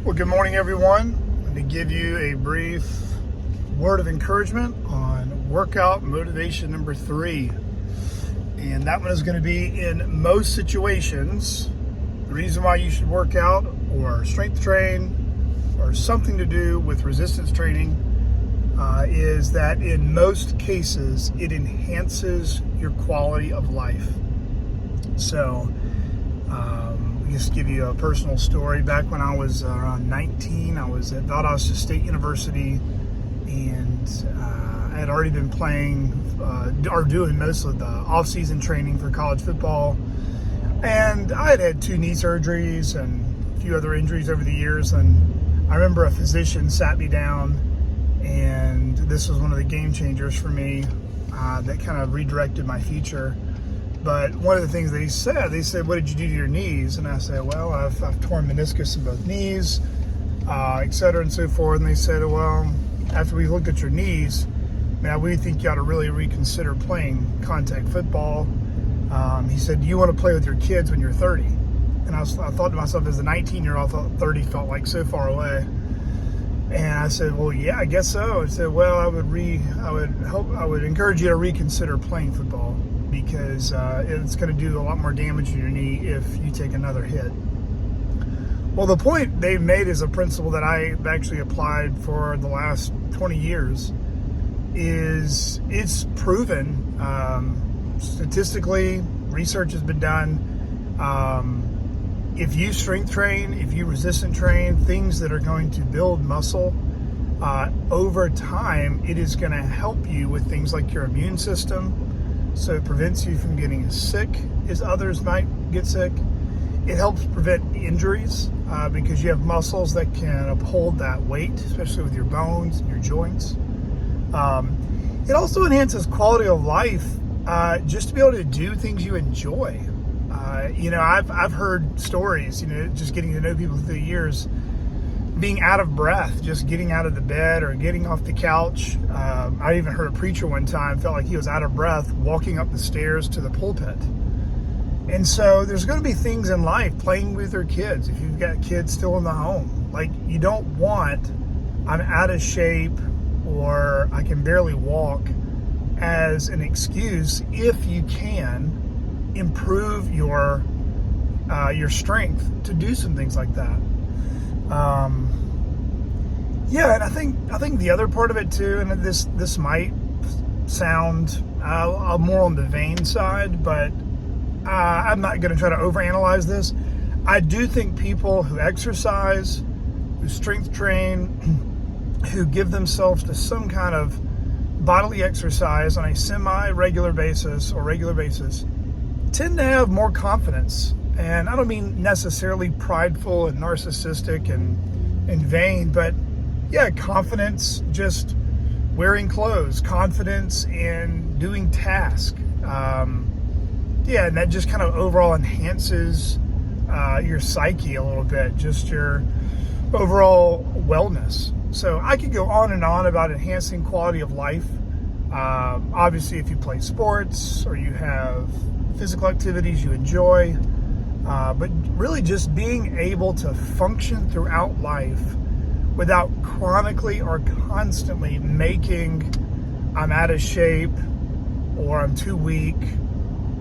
Well, good morning, everyone. I'm going to give you a brief word of encouragement on workout motivation number 3. And that one is going to be, in most situations, the reason why you should work out or strength train or something to do with resistance training is that in most cases it enhances your quality of life. So just give you a personal story. Back when I was around 19, I was at Valdosta State University, and I had already been playing or doing most of the off-season training for college football. And I had 2 knee surgeries and a few other injuries over the years. And I remember a physician sat me down, and this was one of the game changers for me that kind of redirected my future. But one of the things they said, what did you do to your knees? And I said, well, I've torn meniscus in both knees, et cetera, and so forth. And they said, well, after we looked at your knees, man, we think you ought to really reconsider playing contact football. He said, do you want to play with your kids when you're 30? And I thought to myself, as a 19-year-old, I thought 30 felt like so far away. And I said, well, yeah, I guess so. I said, well, I would encourage you to reconsider playing football, because it's going to do a lot more damage to your knee if you take another hit. Well, the point they've made is a principle that I've actually applied for the last 20 years. Is it's proven statistically, research has been done. If you strength train, if you resistant train, things that are going to build muscle, over time, it is going to help you with things like your immune system. So it prevents you from getting as sick as others might get sick. It helps prevent injuries because you have muscles that can uphold that weight, especially with your bones and your joints. It also enhances quality of life just to be able to do things you enjoy. I've heard stories, just getting to know people through the years, being out of breath, just getting out of the bed or getting off the couch. I even heard a preacher one time felt like he was out of breath walking up the stairs to the pulpit. And so there's going to be things in life, playing with your kids, if you've got kids still in the home. Like, you don't want, I'm out of shape or I can barely walk, as an excuse if you can improve your strength to do some things like that. And I think the other part of it too, and this might sound more on the vain side, but I'm not going to try to overanalyze this. I do think people who exercise, who strength train, who give themselves to some kind of bodily exercise on a semi-regular basis or regular basis tend to have more confidence. And I don't mean necessarily prideful and narcissistic and vain, but yeah, confidence just wearing clothes, confidence in doing tasks. And that just kind of overall enhances your psyche a little bit, just your overall wellness. So I could go on and on about enhancing quality of life. Obviously, if you play sports or you have physical activities you enjoy, but really just being able to function throughout life without chronically or constantly making I'm out of shape or I'm too weak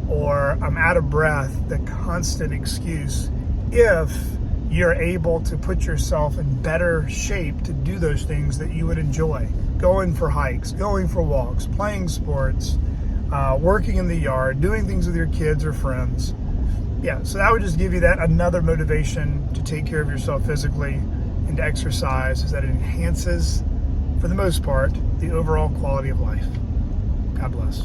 or I'm out of breath the constant excuse, if you're able to put yourself in better shape to do those things that you would enjoy. Going for hikes, going for walks, playing sports, working in the yard, doing things with your kids or friends. Yeah, so that would just give you that another motivation to take care of yourself physically and to exercise, is that it enhances, for the most part, the overall quality of life. God bless.